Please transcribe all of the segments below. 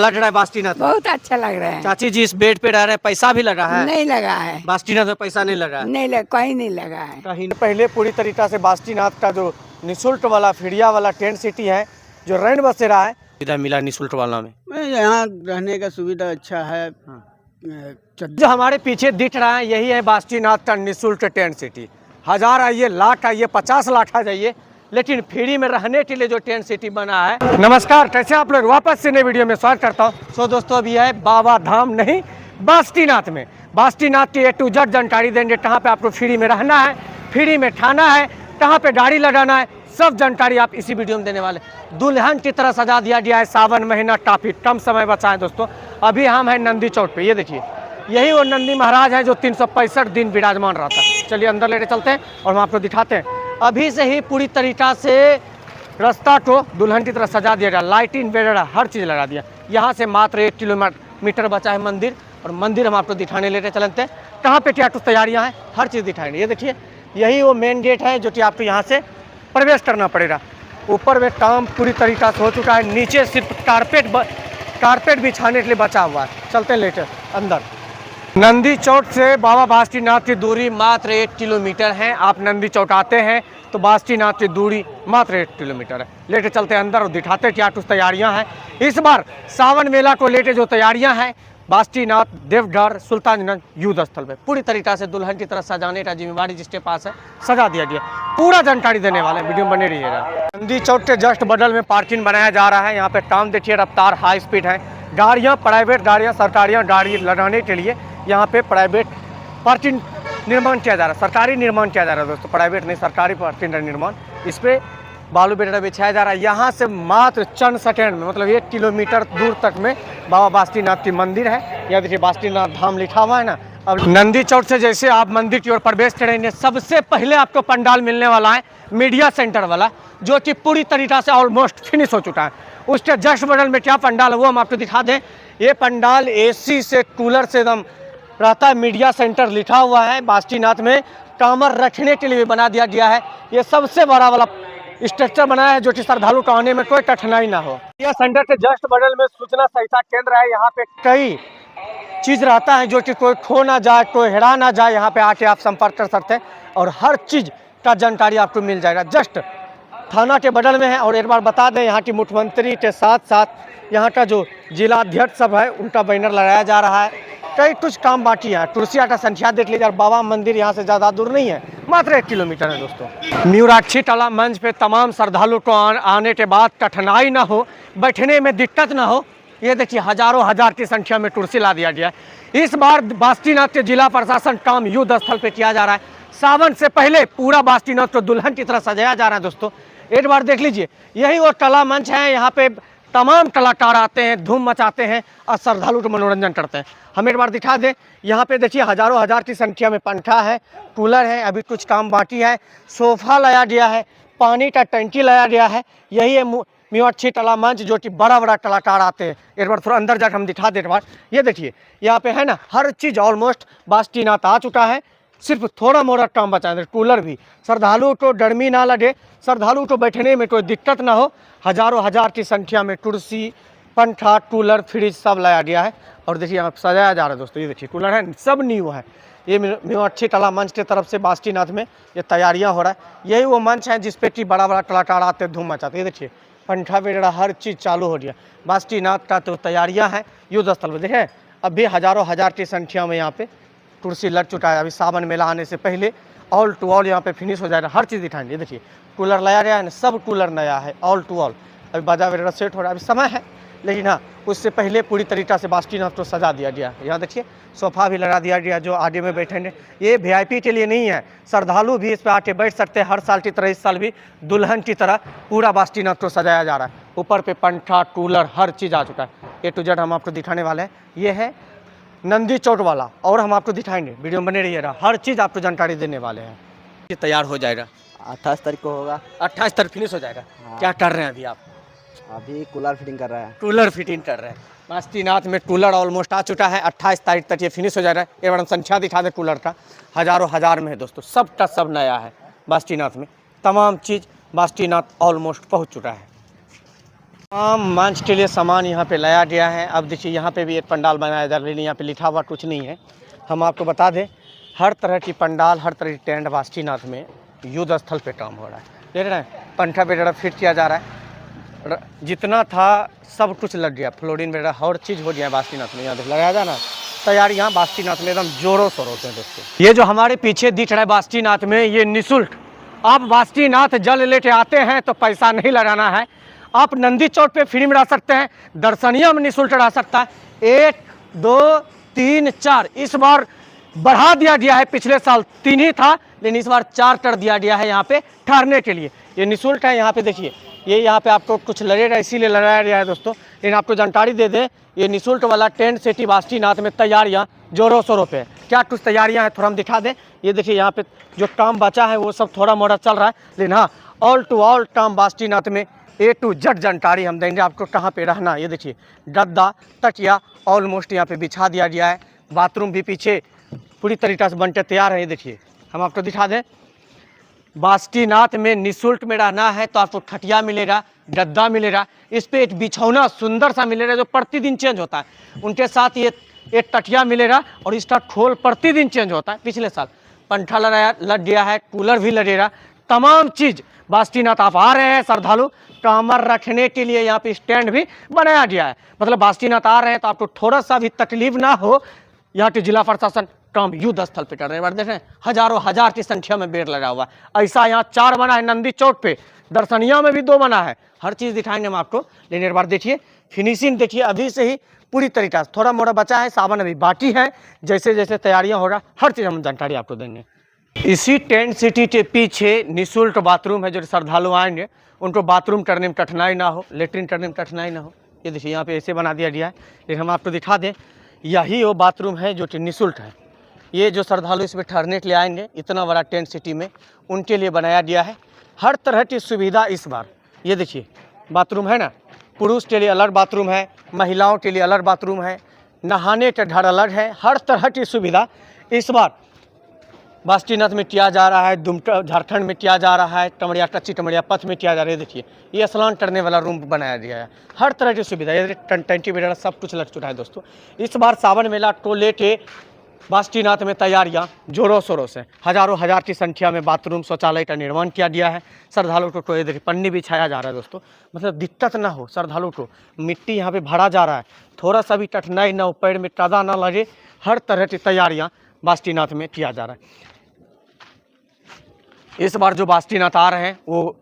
लग रहा है बास्टीनाथ? बहुत अच्छा लग रहा है। चाची जी इस बेड पे रह रहे हैं, पैसा भी लगा है? नहीं लगा है, बास्टीनाथ में पैसा नहीं लगा है? नहीं लगा, कहीं नहीं लगा है। कहीं पहले पूरी तरीका से बास्टीनाथ का जो निःशुल्क वाला फिरिया वाला टेंट सिटी है जो रैन बसेरा है, इधर मिला निःशुल्क वाला में यहाँ रहने का सुविधा अच्छा है। जो हमारे पीछे दिख रहा है यही है बास्टीनाथ का निःशुल्क टेंट सिटी। 1000 आइए, लाख आइए, 50 लाख आ जाइए, लेकिन फ्री में रहने के लिए जो टेंट सिटी बना है। नमस्कार, कैसे आप लोग? वापस से नए वीडियो में स्वागत करता हूँ। सो दोस्तों, अभी है बाबा धाम नहीं बास्टीनाथ में। बास्टीनाथ की A to Z जानकारी देंगे, कहाँ पे आपको फ्री में रहना है, फ्री में खाना है, कहाँ पे गाड़ी लगाना है, सब जानकारी आप इसी वीडियो में देने वाले। दुल्हन की तरह सजा दिया गया है। सावन महीना काफी कम समय बचा है दोस्तों। अभी हम हैं नंदी चौक पे, ये देखिए, यही वो नंदी महाराज है जो 365 दिन विराजमान रहता है। चलिए अंदर लेके चलते हैं और हम आपको दिखाते हैं। अभी से ही पूरी तरीका से रास्ता को दुल्हन की तरह सजा दिया गया, लाइटिंग वगैरह हर चीज़ लगा दिया। यहाँ से मात्र 1 किलोमीटर बचा है मंदिर, और मंदिर हम आपको दिखाने लेके चलते हैं। कहाँ पे क्या कुछ तैयारियाँ हैं, हर चीज़ दिखाएंगे। ये देखिए, यही वो मेन गेट है जो कि आपको यहाँ से प्रवेश करना पड़ेगा। ऊपर में काम पूरी तरीका से हो चुका है, नीचे सिर्फ कारपेट बिछाने के लिए बचा हुआ है। चलते हैं लेटर अंदर। नंदी चौक से बाबा बास्टीनाथ की दूरी मात्र 1 किलोमीटर है। आप नंदी चौक आते हैं तो बास्टीनाथ की दूरी मात्र 1 किलोमीटर है। लेके चलते हैं अंदर और दिखाते हैं क्या कुछ तैयारियां हैं। इस बार सावन मेला को लेके जो तैयारियां हैं, बास्टीनाथ देवघर सुल्तानगंज युद्ध स्थल पे पूरी तरीका से दुल्हन की तरह सजाने का जिम्मेवारी जिसके पास है, सजा दिया गया। पूरा जानकारी देने वाले, वीडियो में बने रहिएगा। नंदी चौक के जस्ट बगल में पार्किंग बनाया जा रहा है। यहाँ पे काम देखिए, रफ्तार हाई स्पीड है। गाड़ियाँ, प्राइवेट गाड़ियाँ, सरकारी गाड़ी लगाने के लिए यहाँ पे प्राइवेट पार्किंग निर्माण किया जा रहा है, सरकारी निर्माण किया जा रहा है दोस्तों, प्राइवेट नहीं, सरकारी पार्किंग का निर्माण। इस पर बालू बेटा बिछाया जा रहा है। यहाँ से मात्र चंद सेकेंड में, मतलब 1 किलोमीटर दूर तक में बाबा बास्टीनाथ की मंदिर है। यहाँ देखिए बास्टीनाथ धाम लिखा हुआ है ना। अब नंदी चौक से जैसे आप मंदिर की ओर प्रवेश करेंगे, सबसे पहले आपको पंडाल मिलने वाला है मीडिया सेंटर वाला, जो कि पूरी तरीका से ऑलमोस्ट फिनिश हो चुका है। उसके जस्ट बगल में क्या पंडाल है वो हम आपको दिखा दें। ये पंडाल AC से, कूलर से एकदम रहता है। मीडिया सेंटर लिखा हुआ है। बास्टीनाथ में कामर रखने के लिए भी बना दिया गया है। ये सबसे बड़ा वाला स्ट्रक्चर बनाया है जो कि श्रद्धालु को आने में कोई कठिनाई ना हो। मीडिया सेंटर के जस्ट बगल में सूचना सहायता केंद्र है। यहाँ पे कई चीज़ रहता है जो कि कोई खो ना जाए, कोई हेरा ना जाए। यहाँ पे आके आप संपर्क कर सकते हैं और हर चीज़ का जानकारी आपको मिल जाएगा। जस्ट थाना के बगल में है। और एक बार बता दें, यहाँ की मुख्यमंत्री के साथ साथ यहाँ का जो जिला अध्यक्ष सब है, उनका बैनर लगाया जा रहा है। कई कुछ काम बाकी है। कुर्सियाँ का संख्या देख लीजिए। बाबा मंदिर यहाँ से ज़्यादा दूर नहीं है, मात्र 1 किलोमीटर है दोस्तों। म्यूराक्षी टला मंच पे तमाम श्रद्धालु को आने के बाद कठिनाई ना हो, बैठने में दिक्कत ना हो, ये देखिए हजारों हजार की संख्या में कुर्सी ला दिया गया है। इस बार बास्टीनाथ के जिला प्रशासन काम युद्ध स्थल पे किया जा रहा है। सावन से पहले पूरा बास्टीनाथ को दुल्हन की तरह सजाया जा रहा है दोस्तों। एक बार देख लीजिए, यही वो टला मंच है। यहाँ पे तमाम कलाकार आते हैं, धूम मचाते हैं और श्रद्धालु को मनोरंजन करते हैं। हम एक बार दिखा दें, यहाँ पे देखिए हजारों हजार की संख्या में पंखा है, कूलर है, अभी कुछ काम बाकी है। सोफा लाया गया है, पानी का टंकी लाया गया है। यही है म्यूराक्षी टला मंच, जो कि बड़ा बड़ा कलाकार आते हैं। एक बार थोड़ा अंदर जाकर हम दिखा दें। ये देखिए, यहाँ पे है ना, हर चीज़ ऑलमोस्ट बास्टीनाथ आ चुका है। सिर्फ थोड़ा मोड़ा काम बचा है। कूलर भी, श्रद्धालु को गर्मी ना लगे, श्रद्धालु को बैठने में कोई दिक्कत ना हो। हजारों हजार की संख्या में कुर्सी, पंखा, कूलर, फ्रिज सब लाया गया है। और देखिए यहाँ सजाया जा रहा है दोस्तों। ये देखिए कूलर है, सब न्यू है। ये म्यूराक्षी टला मंच की तरफ से बास्टीनाथ में ये तैयारियाँ हो रहा है। यही वो मंच है जिस पे कि बड़ा बड़ा कलाकार आते हैं, धूम मचाते हैं। ये देखिए पंखा वगैरह हर चीज़ चालू हो गया। बास्टीनाथ का तो तैयारियाँ हैं युद्ध स्थल पर। देखिए अभी हजारों हजार की संख्या में यहाँ पे कुर्सी लग चुका है। अभी सावन मेला आने से पहले ऑल टू ऑल यहाँ पे फिनिश हो जाएगा। हर चीज़ दिखाएंगे। देखिए कूलर लाया गया है, सब कूलर नया है, ऑल टू ऑल। अभी बाजा वगैरह सेट हो रहा है, अभी समय है, लेकिन हाँ उससे पहले पूरी तरीका से बास्टीनाथ को सजा दिया गया। यहाँ देखिए सोफ़ा भी लगा दिया गया जो आगे में बैठेंगे। ये VIP के लिए नहीं है, श्रद्धालु भी इस पर आके बैठ सकते हैं। हर साल की तरह इस साल भी दुल्हन की तरह पूरा बास्टीनाथ को सजाया जा रहा है। ऊपर पे पंखा, कूलर, हर चीज़ आ चुका है। A to Z हम आपको दिखाने वाले हैं। ये है नंदी चौक वाला, और हम आपको दिखाएंगे, वीडियो में बने रहिएगा। हर चीज़ आपको जानकारी देने वाले हैं। ये तैयार हो जाएगा, 28 तारीख को होगा। 28 तारीख फिनिश हो जाएगा। क्या कर रहे हैं अभी आप? अभी कूलर फिटिंग कर रहा है। कूलर फिटिंग कर रहे हैं। बास्टीनाथ में कूलर ऑलमोस्ट आ चुका है। 28 तारीख तक ये फिनिश हो जाएगा। एक बार हम संख्या दिखा दें कूलर का, हजारों हजार में है दोस्तों। सब का सब नया है बास्टीनाथ में। तमाम चीज़ बास्टीनाथ ऑलमोस्ट पहुँच चुका है। तमाम मंच के लिए सामान यहाँ पे लाया गया है। अब देखिए यहाँ पे भी एक पंडाल बनाया जा रहा है, यहाँ पे लिखा हुआ कुछ नहीं है। हम आपको बता दें, हर तरह की पंडाल, हर तरह की टेंट बासुकीनाथ में युद्ध स्थल पे काम हो रहा है। देख रहे हैं, पंखा वगैरह फिट किया जा रहा है, जितना था सब कुछ लग गया, फ्लोरिंग वगैरह हर चीज़ हो गया है बासुकीनाथ में। यहाँ देख लगाया जा ना, तैयारी यहाँ बासुकीनाथ में एकदम जोरों शोरों से दोस्तों। ये जो हमारे पीछे दिख रहा है बासुकीनाथ में, ये निःशुल्क, आप बासुकीनाथ जल लेके आते हैं तो पैसा नहीं लगाना है। आप नंदी चौक पे फ्री में रह सकते हैं, दर्शनिया में निःशुल्क रह सकता है। 1 2 3 4 इस बार बढ़ा दिया गया है, पिछले साल 3 ही था लेकिन इस बार 4 कर दिया गया है यहाँ पे ठहरने के लिए। ये निःशुल्क है। यहाँ पे देखिए, ये यहाँ पे आपको कुछ लगेगा इसीलिए लगाया गया है दोस्तों। लेकिन आपको जानकारी दे दें, ये निःशुल्क वाला टेंट सिटी बासुकीनाथ में तैयारियाँ जोरों शोरों पे है। क्या कुछ तैयारियाँ हैं थोड़ा हम दिखा दें। ये देखिए यहाँ पे जो काम बचा है वो सब थोड़ा मोड़ा चल रहा है, लेकिन हाँ ऑल टू ऑल काम बासुकीनाथ में A to Z जानकारी हम देंगे आपको, कहाँ पे रहना। ये देखिए गद्दा तकिया ऑलमोस्ट यहाँ पे बिछा दिया गया है। बाथरूम भी पीछे पूरी तरीके से बनते तैयार है। ये देखिए हम आपको दिखा दें, बासुकीनाथ में निःशुल्क में रहना है तो आपको खटिया मिलेगा, गद्दा मिलेगा, इस पे एक बिछौना सुंदर सा मिलेगा जो प्रतिदिन चेंज होता है। उनके साथ ये एक तकिया मिलेगा और इसका खोल प्रतिदिन चेंज होता है। पिछले साल पंखा लग गया है, कूलर भी लगेगा, तमाम चीज़ बासुकीनाथ आप आ रहे हैं श्रद्धालु, कमर रखने के लिए यहाँ पे स्टैंड भी बनाया गया है। मतलब बासुकीनाथ आ रहे हैं तो आपको थोड़ा सा भी तकलीफ ना हो। यहाँ के जिला प्रशासन काम युद्ध स्थल पे कर रहे हैं। देख रहे हैं, हजारों हजार की संख्या में बेड लगा हुआ है। ऐसा यहाँ 4 बना है नंदी चौक पे, दर्शनिया में भी 2 बना है। हर चीज़ दिखाएंगे हम आपको, लेकिन एक बार देखिए फिनिशिंग देखिए अभी से ही पूरी तरीके से। थोड़ा मोड़ा बचा है, सावन अभी बाकी है, जैसे जैसे तैयारियाँ होगा हर चीज़ हम जानकारी आपको देंगे। इसी टेंट सिटी के पीछे निःशुल्क बाथरूम है, जो श्रद्धालु आएंगे उनको बाथरूम करने में कठिनाई ना हो, लेटरिन करने में कठिनाई ना हो। ये देखिए यहाँ पे ऐसे बना दिया गया है। लेकिन हम आपको दिखा दें, यही वो बाथरूम है जो कि निःशुल्क है। ये जो श्रद्धालु इसमें ठहरने के लिए आएंगे इतना बड़ा टेंट सिटी में, उनके लिए बनाया गया है हर तरह की सुविधा इस बार। ये देखिए बाथरूम है ना, पुरुष के लिए अलग बाथरूम है, महिलाओं के लिए अलग बाथरूम है, नहाने का घर अलग है। हर तरह की सुविधा इस बार बासुकीनाथ में किया जा रहा है, दुमका झारखंड में किया जा रहा है, टमड़िया कच्ची टमड़िया पथ में किया जा रहा है। देखिए ये स्नान करने वाला रूम बनाया गया है, हर तरह की सुविधा, ये टंकी वगैरह सब कुछ लग चुका है दोस्तों। इस बार सावन मेला को लेके बासुकीनाथ में तैयारियां जोरों शोरों से, हजारों हजार की संख्या में बाथरूम शौचालय का निर्माण किया गया है। श्रद्धालुओं को ये देखिए पन्नी बिछाया जा रहा है दोस्तों, मतलब दिक्कत ना हो श्रद्धालुओं को। मिट्टी यहाँ पे भरा जा रहा है, थोड़ा सा भी कठिनाई ना हो, पैर में कादा ना लगे, हर तरह की तैयारियाँ बासुकीनाथ में किया जा रहा है। इस बार जो बासुकीनाथ आ रहे हैं वो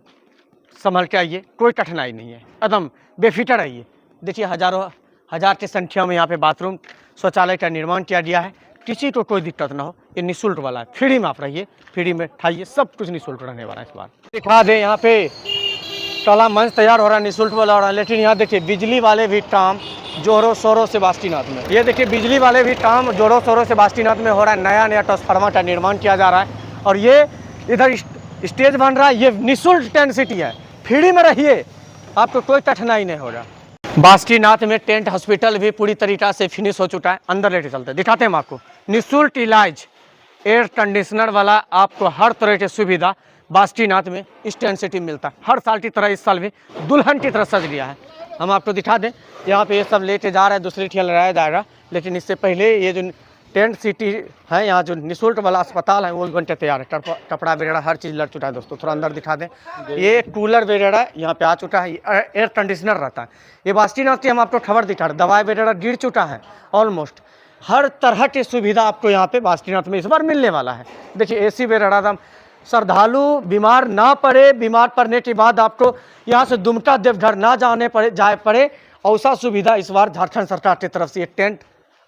संभल के आइए, कोई कठिनाई नहीं है, एकदम बेफिक्र आइए। देखिए हजारों हजार की संख्या में यहाँ पे बाथरूम शौचालय का निर्माण किया गया है, किसी को कोई दिक्कत ना हो। ये निःशुल्क वाला है, फ्री में आप रहिए, फ्री में खाइए, सब कुछ निःशुल्क रहने वाला है इस बार। दिखा दें यहाँ पे काला मंच तैयार हो रहा है, निःशुल्क वाला हो रहा है। लेकिन यहाँ देखिए बिजली वाले भी काम जोरों शोरों से बासुकीनाथ में, ये देखिए बिजली वाले भी काम जोरों शोरों से बासुकीनाथ में हो रहा है। नया नया ट्रांसफार्मर का निर्माण किया जा रहा है और ये इधर स्टेज बन रहा है। ये निःशुल्क टेंट सिटी है, फ्री में रहिए, आपको कोई कठिनाई नहीं होगा। बासुकीनाथ में टेंट हॉस्पिटल भी पूरी तरीक़ा से फिनिश हो चुका है। अंदर लेके चलते दिखाते हैं हम आपको। निःशुल्क इलाज, एयर कंडीशनर वाला आपको हर तरह की सुविधा बासुकीनाथ में इस टेंट सिटी में मिलता है। हर साल की तरह इस साल भी दुल्हन की तरह सज गया है। हम आपको दिखा दें, यहाँ पे ये सब लेके जा रहा है, दूसरी ठिया लगाया जाएगा। लेकिन इससे पहले ये जो टेंट सिटी है, यहाँ जो निःशुल्क वाला अस्पताल है वो बनते तैयार है। कपड़ा वगैरह हर चीज़ लग चुका है दोस्तों। थोड़ा अंदर दिखा दें, ये कूलर वगैरह यहाँ पे आ चुका है, एयर कंडीशनर रहता है। ये बासुकीनाथ की हम आपको खबर दिखा रहे, दवाई वगैरह गिर चुका है ऑलमोस्ट। हर तरह की सुविधा आपको यहाँ पे बासुकीनाथ में इस बार मिलने वाला है। देखिए AC वगैरह एकदम, श्रद्धालु बीमार ना पड़े, बीमार पड़ने के बाद आपको यहाँ से दुमका देवघर ना जाने पड़े, ऐसा सुविधा इस बार झारखंड सरकार की तरफ से ये टेंट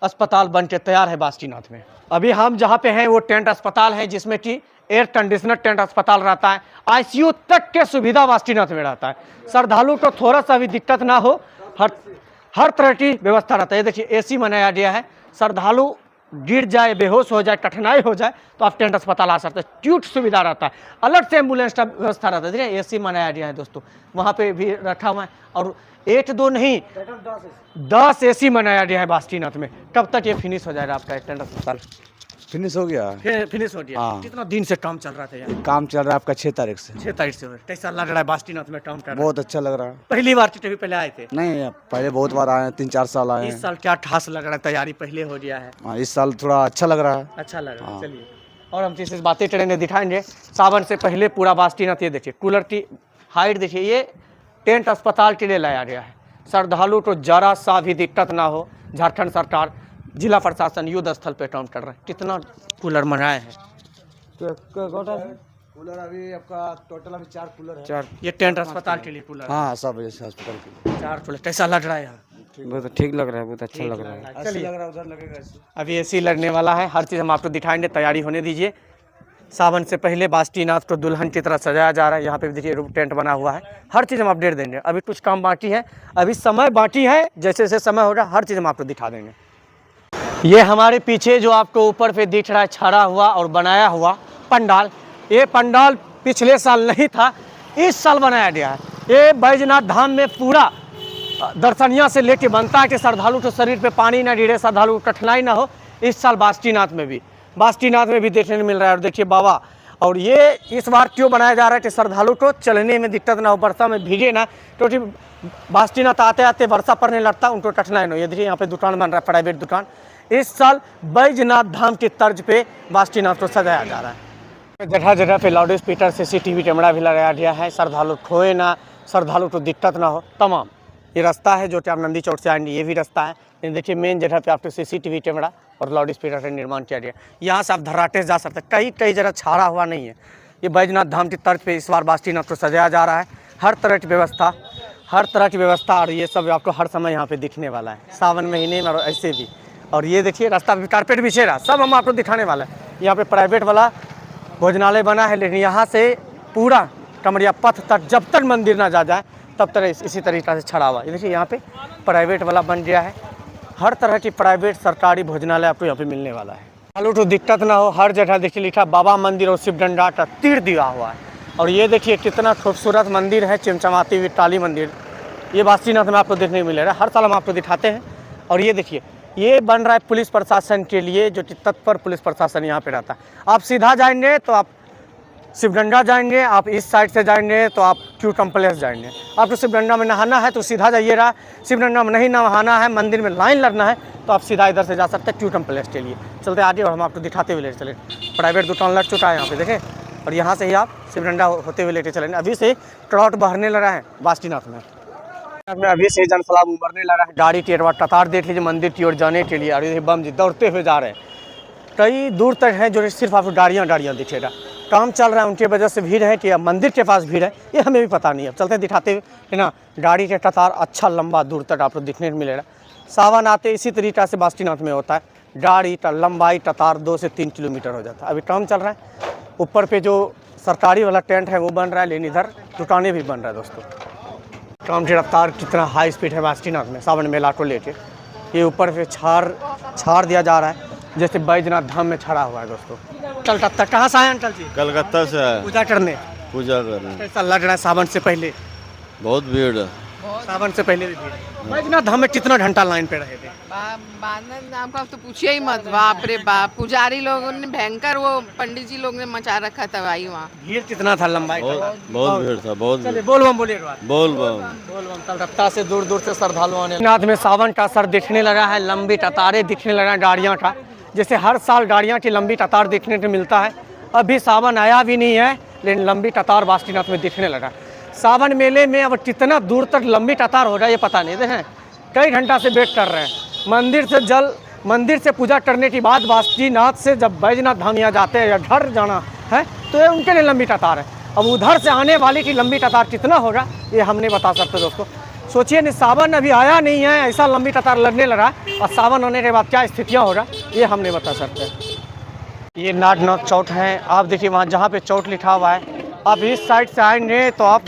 अस्पताल बन के तैयार है बासुकीनाथ में। अभी हम जहाँ पे हैं वो टेंट अस्पताल है, जिसमें कि एयर कंडीशनर टेंट अस्पताल रहता है, ICU तक के सुविधा बासुकीनाथ में रहता है। श्रद्धालु को थोड़ा सा भी दिक्कत ना हो, हर तरह की व्यवस्था रहता है। देखिए AC बनाया गया है, श्रद्धालु गिर जाए, बेहोश हो जाए, कठिनाई हो जाए तो आप टेंट अस्पताल आ सकते हैं। ट्यूट सुविधा रहता है, अलग से एम्बुलेंस का व्यवस्था रहता है। देखिए AC बनाया गया है दोस्तों, वहाँ पे भी रखा हुआ है। और 1 2 नहीं 10 AC बनाया गया है बासुकीनाथ में। कब तक ये फिनिश हो जाएगा आपका टेंट अस्पताल? फिनिश हो गया। फिनिश हो गया। हाँ। कितना दिन से काम चल रहा था यार? काम चल रहा है आपका 6 तारीख से। 6 तारीख से हो रहा है। कैसा लग रहा है बास्टीनाथ में काम कर रहा है? बहुत अच्छा लग रहा है। पहली बार टीवी पहले आए थे? नहीं, पहले बहुत बार आए हैं, 3-4 साल आए इस हैं। साल क्या ठास लग रहा है, तैयारी पहले हो गया है? हाँ, इस साल थोड़ा अच्छा लग रहा है। अच्छा लग रहा है। हाँ। चलिए और हम जिस बातें ट्रेन दिखाएंगे सावन से पहले पूरा बास्टीनाथ। ये देखिए कूलर की हाइट देखिए, ये टेंट अस्पताल के लिए लाया गया है। श्रद्धालु को जरा सा भी दिक्कत ना हो, झारखंड सरकार जिला प्रशासन युद्ध स्थल पे काम कर रहा है। कितना कूलर मंगाए हैं? कूलर अभी आपका टोटल अभी 4 कूलर है। 4। ये टेंट अस्पताल के लिए कूलर? हाँ, सब जैसे हॉस्पिटल के 4 कूलर। कैसा लग रहा है यहाँ? बहुत ठीक लग रहा है, बहुत अच्छा लग रहा है। चलिए लग रहा है, उधर लगेगा ऐसे। अभी एसी लगने वाला है, हर चीज़ हम आपको दिखाएंगे, तैयारी होने दीजिए। सावन से पहले बास्टीनाथ को दुल्हन की तरह सजाया जा रहा है। यहाँ पे भी देखिए रूप टेंट बना हुआ है, हर चीज़ हम अपडेट देंगे। अभी कुछ काम बाकी है, अभी समय बाकी है, जैसे जैसे समय होगा हर चीज़ हम आपको दिखा देंगे। ये हमारे पीछे जो आपको ऊपर पे दिख रहा है छड़ा हुआ और बनाया हुआ पंडाल, ये पंडाल पिछले साल नहीं था, इस साल बनाया गया है। ये बैजनाथ धाम में पूरा दर्शनिया से लेके बनता है कि श्रद्धालु के शरीर पे पानी ना गिरे, श्रद्धालु को कठिनाई ना हो। इस साल बास्टीनाथ में भी देखने को मिल रहा है। और देखिए बाबा, और ये इस बार क्यों बनाया जा रहा है कि श्रद्धालु को चलने में दिक्कत ना हो, वर्षा में भीगे ना, क्योंकि बास्टीनाथ आते आते वर्षा पड़ने लगता है, उनको कठिनाई ना हो। ये देखिए यहाँ पे दुकान बन रहा है, प्राइवेट दुकान। इस साल बैजनाथ धाम की तर्ज पे बास्टीनाथ को सजाया जा रहा है। जगह जगह पे लाउड स्पीकर CCTV कैमरा भी लगाया गया है, श्रद्धालु खोए ना, श्रद्धालु को दिक्कत ना हो तमाम। ये रास्ता है जो कि आप नंदी चौक से आएंगे, ये भी रास्ता है। ये देखिए मेन जगह पे आपको CCTV कैमरा और लाउड स्पीकर का निर्माण किया गया। यहाँ से आप धराटे जा सकते हैं, कई जगह छाड़ा हुआ नहीं है। ये बैजनाथ धाम की तर्ज पे इस बार बास्टीनाथ को सजाया जा रहा है। हर तरह की व्यवस्था और ये सब आपको हर समय यहाँ पे दिखने वाला है, सावन महीने में और ऐसे भी। और ये देखिए रास्ता भी कारपेट बिछे रहा, सब हम आपको दिखाने वाला है। यहाँ पे प्राइवेट वाला भोजनालय बना है, लेकिन यहाँ से पूरा कमरिया पथ तक जब तक मंदिर ना जा जाए तब तक इसी तरीक़ा से छड़ा हुआ। ये देखिए यहाँ पे प्राइवेट वाला बन गया है। हर तरह की प्राइवेट सरकारी भोजनालय आपको यहाँ पे मिलने वाला है। चालू तो दिक्कत ना हो, हर जगह देखिए लिखा बाबा मंदिर और शिवडंडा का तीर दिया हुआ है। और ये देखिए कितना खूबसूरत मंदिर है, चिमचमाती हुई टाली मंदिर। ये बास्टीनाथ में आपको देखने को मिलेगा, हर साल हम आपको दिखाते हैं। और ये देखिए ये बन रहा है पुलिस प्रशासन के लिए, जो कि तत्पर पुलिस प्रशासन यहाँ पे रहता है। आप सीधा जाएंगे तो आप शिवडंडा जाएंगे, आप इस साइड से जाएंगे तो आप क्यू कम्प्लेक्स जाएंगे। आपको शिवडंडा में नहाना है तो सीधा जाइएगा, शिवडंडा में नहीं नहाना है, मंदिर में लाइन लगना है तो आप सीधा इधर से जा सकते हैं क्यू कम्प्लेक्स के लिए। चलते आगे और हम आपको दिखाते हुए लेते चले। प्राइवेट दुकान लग चुका है यहाँ पे देखें, और यहाँ से ही आप शिवडंडा होते हुए लेते चलेंगे। अभी से क्राउड बढ़ने लगा है बास्टीनाथ में, अभी से जनसलाब उमड़ने लगा है। गाड़ी की एडवा कतार देख लीजिए मंदिर की ओर जाने के लिए, और ये बम जी दौड़ते हुए जा रहे हैं। कई दूर तक हैं जो सिर्फ आपको गाड़ियाँ दिखेगा। काम चल रहा है, उनकी वजह से भीड़ है कि मंदिर के पास भीड़ है ये हमें भी पता नहीं है। अब चलते दिखाते हुए है ना, गाड़ी के कतार अच्छा लंबा दूर तक आपको दिखने को मिलेगा। सावन आते इसी तरीक़ा से बास्टीनाथ में होता है, गाड़ी का लंबाई कतार 2 से 3 किलोमीटर हो जाता है। अभी काम चल रहा है, ऊपर पे जो सरकारी वाला टेंट है वो बन रहा है, लेकिन इधर दुकानें भी बन रहा है दोस्तों। काम की रफ्तार कितना हाई स्पीड है बास्टीनाथ में सावन मेला को लेके। ये ऊपर से छाड़ दिया जा रहा है जैसे बैजनाथ धाम में छड़ा हुआ है दोस्तों। कलकत्ता कहाँ से आए अंकल जी? कलकत्ता से है पूजा करने। पूजा ऐसा लग रहा है सावन से पहले, बहुत भीड़ है। सावन से पहले भी भीड़। बैजनाथ धाम में कितना घंटा लाइन पे रहे थे? आपका तो पूछिए ही मत, बाप रे बाप। पुजारी लोगों ने भयंकर, वो पंडित जी लोग ने मचा रखा था भाई वहाँ। भीड़ कितना था, लंबाई बहुत भीड़ था, बहुत भीड़। बोल बम बोलिए, बोल बम। कलकत्ता से दूर दूर से श्रद्धालु आने। नाथ में सावन का असर दिखने लगा है, लंबी कतारें दिखने लगा है गाड़ियाँ का, जैसे हर साल गाड़ियाँ की लंबी कतार देखने को मिलता है। अभी सावन आया भी नहीं है, लेकिन लंबी कतार बास्टीनाथ में दिखने लगा। सावन मेले में अब कितना दूर तक लंबी कतार हो रहा है ये पता नहीं। देखें कई घंटा से वेट कर रहे हैं। मंदिर से पूजा करने के बाद बास्टीनाथ से जब बैजनाथ धाम यहाँ जाते हैं या घर जाना है तो ये उनके लिए लंबी कतार है। अब उधर से आने वाली की लंबी कतार कितना होगा ये हम नहीं बता सकते दोस्तों। सोचिए नहीं, सावन अभी आया नहीं है, ऐसा लंबी कतार लगने लगा, और सावन आने के बाद क्या स्थितियाँ हो रहा ये हम नहीं बता सकते। ये नागनाथ चौक है, आप देखिए वहाँ जहाँ पे चौक लिखा हुआ है। आप इस साइड से आएंगे तो आप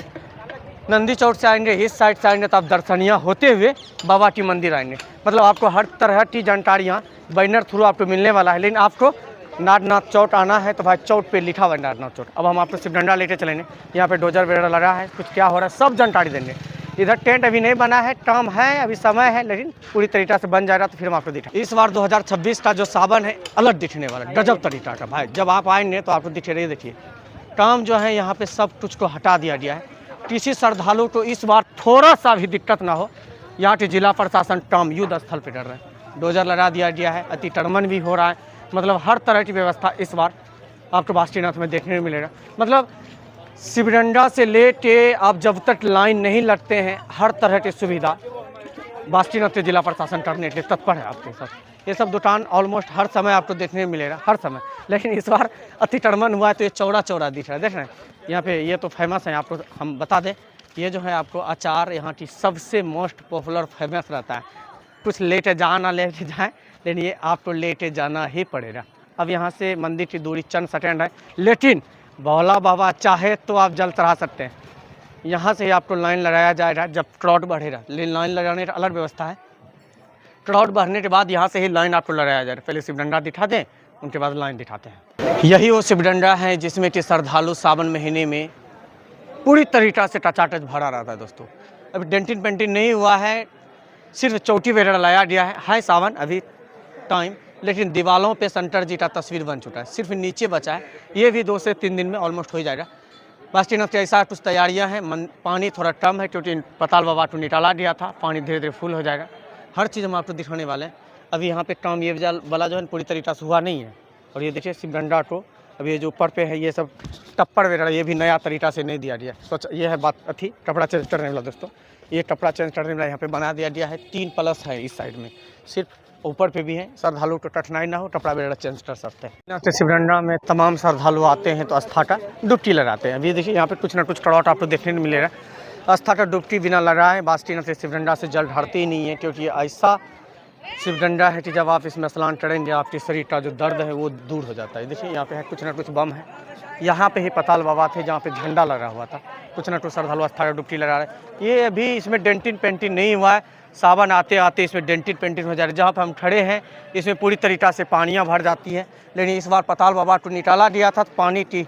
नंदी चौक से आएंगे, इस साइड से आएंगे तो आप दर्शनिया होते हुए बाबा की मंदिर आएंगे। मतलब आपको हर तरह की जानकारियाँ बैनर थ्रू आपको मिलने वाला है। लेकिन आपको नागनाथ चौक आना है तो भाई चौक पे लिखा हुआ है नागनाथ चौक। अब हम आपको शिवडंडा लेके चलेंगे, यहाँ पे डोजर वगैरह लगा है, कुछ क्या हो रहा है सब जानकारी देंगे। इधर टेंट अभी नहीं बना है, काम है, अभी समय है, लेकिन पूरी तरीका से बन जाएगा तो फिर हम आपको दिखा। इस बार 2026 का जो सावन है अलग दिखने वाला, गजब तरीका का भाई। जब आप आएंगे तो आपको दिखे रही, देखिए काम जो है यहाँ पे सब कुछ को हटा दिया गया है। किसी श्रद्धालु को इस बार थोड़ा सा भी दिक्कत ना हो, यहाँ के जिला प्रशासन काम युद्ध स्थल पर डर रहे हैं। डोजर लगा दिया गया है, अतिक्रमण भी हो रहा है, मतलब हर तरह की व्यवस्था इस बार आपको बासुकीनाथ में देखने को मिलेगा। मतलब शिवडंडा से लेके आप जब तक लाइन नहीं लगते हैं, हर तरह की सुविधा बासुकीनाथ के जिला प्रशासन करने के लिए तत्पर है आपके साथ। ये सब दुकान ऑलमोस्ट हर समय आपको देखने को मिलेगा, हर समय। लेकिन इस बार अतिक्रमण हुआ है तो ये चौड़ा चौड़ा दिख रहा है, देख रहे हैं यहाँ पे। ये तो फेमस है, आपको हम बता दें, ये जो है आपको अचार यहाँ की सबसे मोस्ट पॉपुलर फेमस रहता है। कुछ लेके जाना लेके जाए, लेकिन ये आपको लेके जाना ही पड़ेगा। अब यहाँ से मंदिर की दूरी चंद सेकेंड है, लेकिन भोला बाबा चाहे तो आप जल चढ़ा सकते हैं। यहाँ से आपको लाइन लगाया जाएगा जब क्राउड बढ़ेगा, लेकिन लाइन लगाने का अलग व्यवस्था है। क्राउड बढ़ने के बाद यहाँ से ही लाइन आपको लगाया जाएगा। पहले शिवडंडा दिखा दें, उनके बाद लाइन दिखाते हैं। यही वो शिवडंडा है जिसमें कि श्रद्धालु सावन महीने में पूरी तरीक़ा से टचाटच भरा रहता है दोस्तों। अभी डेंटिंग पेंटिंग नहीं हुआ है, सिर्फ चौकी वगैरह लाया गया है सावन अभी टाइम, लेकिन दीवारों पे शंकर जी का तस्वीर बन चुका है, सिर्फ नीचे बचा है। ये भी 2 से 3 दिन में ऑलमोस्ट हो जाएगा। बासुकीनाथ की ऐसा कुछ तैयारियां हैं। पानी थोड़ा कम है क्योंकि पताल बाबा को निकाला गया था, पानी धीरे धीरे फुल हो जाएगा। हर चीज़ हम आपको दिखाने वाले हैं। अभी यहाँ पे काम ये वाला जो है पूरी तरीक़ा से हुआ नहीं है। और ये देखिए शिवडंडा को अभी ये जो ऊपर पे है, ये सब टप्पड़ वगैरह ये भी नया तरीक़ा से नहीं दिया गया। तो ये है बात अथी कपड़ा चेंज करने वाला दोस्तों। ये कपड़ा चेंज करने वाला यहाँ पे बना दिया गया है। 3 प्लस है इस साइड में, सिर्फ ऊपर पे भी है। श्रद्धालु को कठिनाई ना हो, कपड़ा वगैरह चेंज कर सकते हैं। यहाँ से शिवडंडा में तमाम श्रद्धालु आते हैं तो आस्था का डुबकी लगाते हैं। अभी देखिए यहाँ पे कुछ ना कुछ कड़ाट आपको देखने को मिलेगा। आस्था का डुबकी बिना लगाए बासुकीनाथ से शिवडंडा से जल ढारते ही नहीं है, क्योंकि ऐसा शिवडंडा है कि जब आप इसमें स्नान करेंगे आपके शरीर का जो दर्द है वो दूर हो जाता है। देखिए यहाँ पे है कुछ ना कुछ बम है। यहाँ पे ही पताल बाबा थे जहाँ पे झंडा लगा हुआ था। कुछ ना कुछ श्रद्धालु आस्था का डुबकी लगा रहे हैं। ये अभी इसमें डेंटिंग पेंटिंग नहीं हुआ है, सावन आते आते इसमें डेंटिंग पेंटिंग हो जा रही है। जहाँ पर हम खड़े हैं इसमें पूरी तरीक़ा से पानियाँ भर जाती है, लेकिन इस बार पताल बाबा को निकाला गया था तो पानी की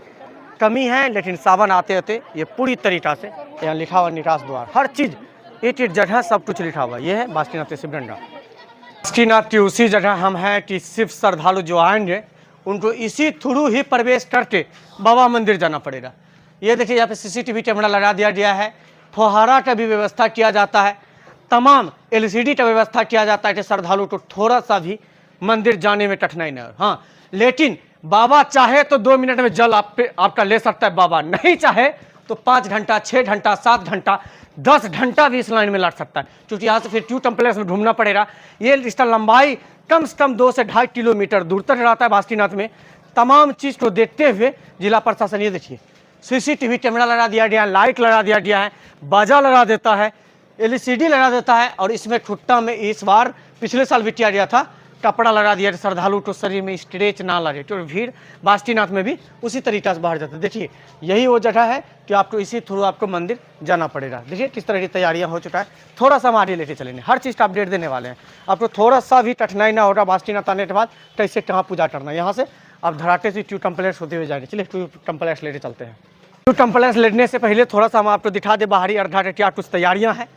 कमी है। लेकिन सावन आते आते ये पूरी तरीक़ा से यहाँ लिखा हुआ निकास द्वार, हर चीज़ एक जगह सब कुछ लिखा हुआ। ये है बासुकीनाथ शिवडंडा। बासुकीनाथ की उसी जगह हम हैं कि सिर्फ श्रद्धालु जो आएंगे उनको इसी थ्रू ही प्रवेश करके बाबा मंदिर जाना पड़ेगा। ये देखिए यहाँ पे CCTV कैमरा लगा दिया गया है, फुहारा का भी व्यवस्था किया जाता है, तमाम LCD का व्यवस्था किया जाता है कि श्रद्धालु को थोड़ा सा भी मंदिर जाने में कठिनाई न हो। हाँ, लेकिन बाबा चाहे तो 2 मिनट में जल आपका ले सकता है, बाबा नहीं चाहे तो 5 घंटा, 6 घंटा, 7 घंटा, 10 घंटा भी इस लाइन में लग सकता है, क्योंकि यहाँ से फिर क्यू कम्प्लेक्स में घूमना पड़ेगा। ये इसका लंबाई कम से कम 2 से 2.5 किलोमीटर दूर तक रहता है बासुकीनाथ में। तमाम चीज़ को देखते हुए जिला प्रशासन, ये देखिए CCTV कैमरा लगा दिया गया है, लाइट लगा दिया गया है, बाजा लगा देता है, LCD लगा देता है। और इसमें खुट्टा में इस बार पिछले साल भी किया गया था, कपड़ा लगा दिया श्रद्धालु को शरीर में स्ट्रेच ना लगे, तो भीड़ बासुकीनाथ में भी उसी तरीक़े से बाहर जाता है। देखिए यही वो जगह है कि आपको इसी थ्रू आपको मंदिर जाना पड़ेगा। देखिए किस तरह की तैयारियां हो चुका है। थोड़ा सा हम आगे लेके चलेंगे, हर चीज़ का अपडेट देने वाले हैं आपको। थोड़ा सा भी कठिनाई ना होगा बासुकीनाथ आने के बाद कैसे कहाँ पूजा करना है। यहाँ से आप धराटे से ट्यू कम्प्लेक्स होते हुए जाएंगे। चलिए ट्यू कम्प्लेक्स लेके चलते हैं। ट्यू कम्प्लेक्स लेने से पहले थोड़ा सा हम आपको दिखा दें बाहरी अर्धा के क्या कुछ तैयारियाँ हैं,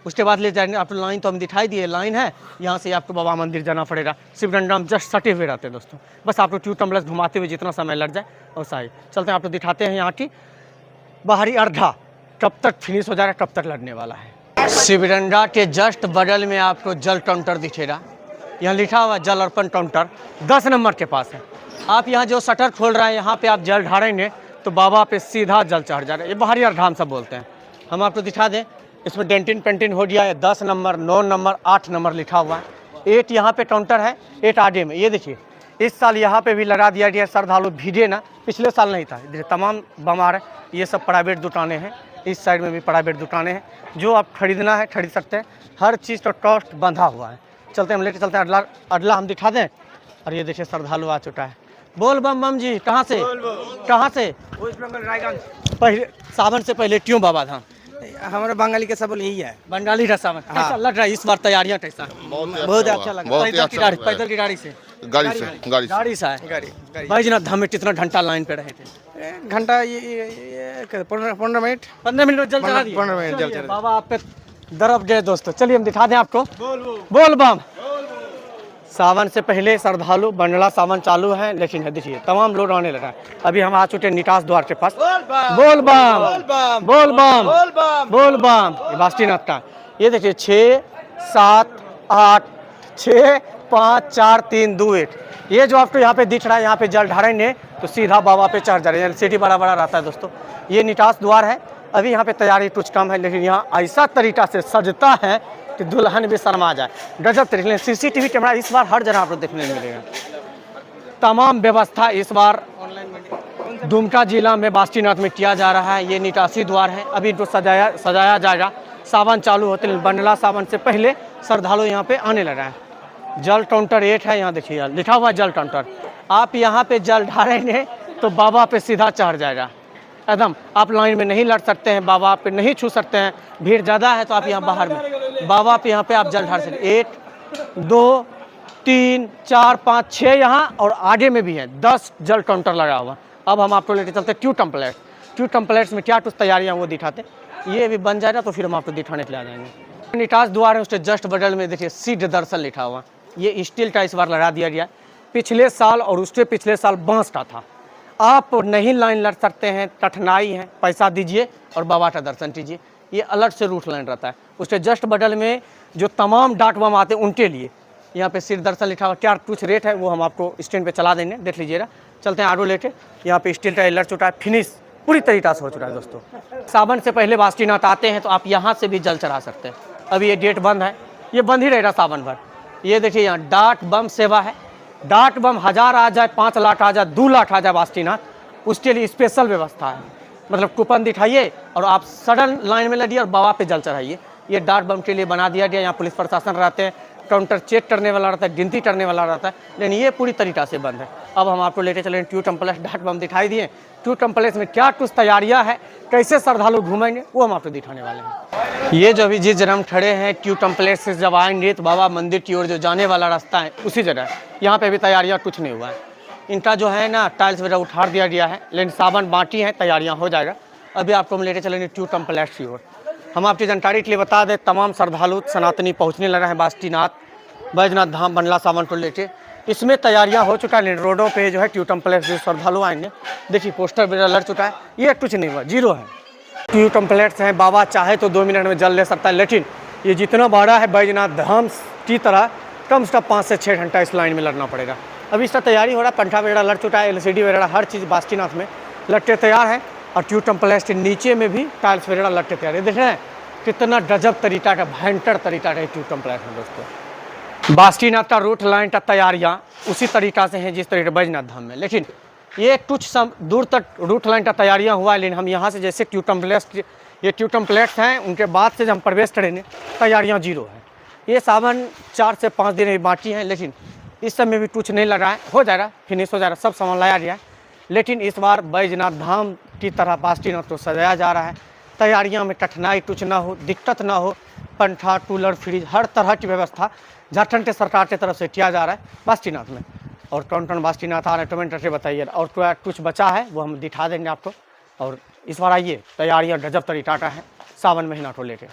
उसके बाद ले जाएंगे। आपको लाइन तो हम दिखाई दिए, लाइन है, यहाँ से आपको बाबा मंदिर जाना पड़ेगा। शिवडंडा में जस्ट सटे हुए रहते हैं दोस्तों। बस आपको ट्यू कम्प्लेक्स घुमाते हुए जितना समय लग जाए और सही चलते हैं। आपको दिखाते हैं यहाँ की बाहरी अर्धा कब तक फिनिश हो जाएगा, कब तक लगने वाला है। शिवडंडा के जस्ट बगल में आपको जल काउंटर दिखेगा, यहाँ लिखा हुआ जल अर्पण काउंटर 10 नंबर के पास है। आप यहाँ जो शटर खोल रहे हैं यहाँ पे आप जल ढारेंगे तो बाबा पे सीधा जल चढ़ जाएगा। ये बाहरी अर्धा हम सब बोलते हैं। हम आपको दिखा दें, इसमें डेंटिंग पेंटिंग हो गया है। 10 नंबर, 9 नंबर, 8 नंबर लिखा हुआ है। 8 यहाँ पे काउंटर है, 8 आगे में। ये देखिए इस साल यहाँ पे भी लगा दिया गया। श्रद्धालु भीड़े ना, पिछले साल नहीं था। तमाम बमार है, ये सब प्राइवेट दुकानें हैं। इस साइड में भी प्राइवेट दुकानें हैं, जो आप खरीदना है खरीद सकते हैं। हर चीज़ का कॉस्ट बंधा हुआ है। चलते हम लेके चलते हैं, अगला हम दिखा दें। और ये देखिए श्रद्धालु आ चुका है। बोल बम बम जी, कहाँ से कहाँ से? पहले सावन से पहले क्यों बाबा धाम? हमारे बंगाली के सब यही है, बंगाली का सावन। कैसा लग रहा है इस बार तैयारियां? कैसा? बहुत अच्छा लगा। पैदल की गाड़ी से गाड़ी से आए। बैजनाथ धाम में कितना घंटा लाइन पे रहे थे? घंटा ये 15 मिनट 15 मिनट में जल चढ़ा दिए 15 मिनट जल चलिए, चढ़ा बाबा आप पे दरब गए दोस्तों। चलिए हम दिखा दें आपको। बोल बम। सावन से पहले श्रद्धालु बंडला सावन चालू है, लेकिन है देखिए तमाम लोग आने लगा है। अभी हम आ चुके हैं निटास द्वार के पास। बोल बम बोल बम बोल बम। ये बासुकीनाथ का ये देखिए 6 7 8 6 5 4 3 2 1। ये जो आपको यहाँ पे दिख रहा है, यहाँ पे जल ढारेंगे तो सीधा बाबा पे चढ़ जा रहे हैं। सिटी बड़ा बड़ा रहता है दोस्तों। ये निटास द्वार है। अभी यहाँ पे तैयारी कुछ कम है, लेकिन यहाँ ऐसा तरीका से सजता है कि दुल्हन भी शर्मा जाए। गजब तरीके से सीसीटीवी कैमरा इस बार हर जगह आपको देखने को मिलेगा। तमाम व्यवस्था इस बार दुमका जिला में बासुकीनाथ में किया जा रहा है। ये निटासी द्वार है। अभी इनको सजाया जाएगा। सावन चालू होते बंडला सावन से पहले श्रद्धालु यहाँ पे आने लगा है। जल काउंटर 8 है। यहाँ देखिए लिखा हुआ जल काउंटर। आप यहाँ पे जल ढारेंगे तो बाबा पे सीधा चढ़ जाएगा एकदम। आप लाइन में नहीं लड़ सकते हैं, बाबा पे नहीं छू सकते हैं, भीड़ ज़्यादा है तो आप यहाँ बाहर में बाबा पे यहाँ पे आप जल ढार सकते। 1 2 3 4 5 6 यहाँ और आगे में भी है 10 जल काउंटर लगा हुआ। अब हम आपको लेके चलते ट्यू टेम्पलेट। ट्यू टेम्पलेट्स में क्या कुछ तैयारियाँ वो दिखाते। ये भी बन जाएगा तो फिर हम आपको दिखाने के लिए आ जाएंगे। निटास द्वार है, उसके जस्ट बगल में देखिए सिद्ध दर्शन लिखा हुआ। ये स्टील का इस बार लगा दिया गया। पिछले साल और उसके पिछले साल बांस का था। आप नहीं लाइन लड़ सकते हैं, कठिनाई है, पैसा दीजिए और बाबा का दर्शन कीजिए। ये अलग से रूट लाइन रहता है। उसके जस्ट बगल में जो तमाम डाक बम आते हैं उनके लिए यहाँ पे सिर्फ दर्शन लिखा हुआ। क्या कुछ रेट है वो हम आपको स्टैंड पे चला देंगे, देख लीजिएगा। चलते हैं आडो लेके। यहाँ पे स्टील का लड़ चुका है, फिनिश पूरी तरीका से हो चुका है दोस्तों। सावन से पहले बासुकीनाथ आते हैं तो आप यहाँ से भी जल चढ़ा सकते हैं। अभी ये गेट बंद है, ये बंद ही रहेगा सावन भर। ये देखिए यहाँ डाक बम सेवा है। डाक बम 1000 आ जाए, 5 लाख आ जाए, 2 लाख आ जाए बासुकीनाथ, उसके लिए स्पेशल व्यवस्था है। मतलब कूपन दिखाइए और आप सडन लाइन में लगिए और बाबा पे जल चढ़ाइए। ये डाक बम के लिए बना दिया गया। यहाँ पुलिस प्रशासन रहते हैं, काउंटर चेक करने वाला रहता है, गिनती करने वाला रहता है, लेकिन ये पूरी तरीका से बंद है। अब हम आपको लेके चलेंगे ट्यू टेम्पलेक्स। डाक बम दिखाई दिए। ट्यू टेम्पलेक्स में क्या कुछ तैयारियाँ है, कैसे श्रद्धालु घूमेंगे वो हम आपको दिखाने वाले हैं। ये जो अभी जिस जगह हम खड़े हैं ट्यू टेम्पलेक्स से जब आएंगे तो बाबा मंदिर की ओर जो जाने वाला रास्ता है उसी जगह यहाँ पे भी तैयारियाँ कुछ नहीं हुआ है। इनका जो है ना टाइल्स वगैरह उठार दिया गया है, लेकिन सावन बाकी है, तैयारियाँ हो जाएगा। अभी आपको हम लेके चलेंगे ट्यू टेम्पलेक्स की ओर। हम आपकी जानकारी के लिए बता दें, तमाम श्रद्धालु सनातनी पहुँचने लगा है बासुकीनाथ बैजनाथ धाम बंडला सावन को लेके। इसमें तैयारियां हो चुका है। रोडों पे जो है ट्यू टेम्पलेक्स जो श्रद्धालु आएंगे, देखिए पोस्टर वगैरह लग चुका है। ये कुछ नहीं हुआ, 0 है। ट्यू टेम्पलेट्स हैं। बाबा चाहे तो 2 मिनट में जल ले सकता है, लेकिन ये जितना बड़ा है बैजनाथ धाम की तरह कम से कम 5 से 6 घंटा इस लाइन में लड़ना पड़ेगा। अभी इसका तैयारी हो रहा है। पंखा वगैरह लग चुका है, LCD वगैरह हर चीज़ बासुकीनाथ में लटके तैयार है। और ट्यू टेम्पलेक्स के नीचे में भी टाइल्स वगैरह लटके तैयार है। देख रहे हैं कितना गजब तरीका का, भयंकर तरीका का ट्यू टेम्पलेक्स है दोस्तों। बासुकीनाथ का रूट लाइन का तैयारियाँ उसी तरीका से हैं जिस तरीके बैजनाथ धाम में, लेकिन ये कुछ दूर तक रूट लाइन का तैयारियाँ हुआ है। लेकिन हम यहाँ से जैसे ट्यू टेम्पलेक्स हैं उनके बाद से जब हम प्रवेश करेंगे तैयारियाँ 0 है। ये सावन 4 से 5 दिन बाकी हैं, लेकिन इस समय भी कुछ नहीं लगा है। हो जाएगा, फिनिश हो जाएगा, सब सामान लाया गया है। लेकिन इस बार बैजनाथ धाम की तरह बासुकीनाथ को सजाया जा रहा है। तैयारियाँ में कठिनाई कुछ ना हो, दिक्कत ना हो। पंखा, कूलर, फ्रिज हर तरह की व्यवस्था झारखंड के सरकार की तरफ से किया जा रहा है बासुकीनाथ में। और कौन कौन बासुकीनाथ आ रहे हैं कमेंट करके बताइए। और कुछ बचा है वो हम दिखा देंगे आपको। और इस बार आइए, तैयारियाँ गजब तरीका का है सावन महीना को लेकर।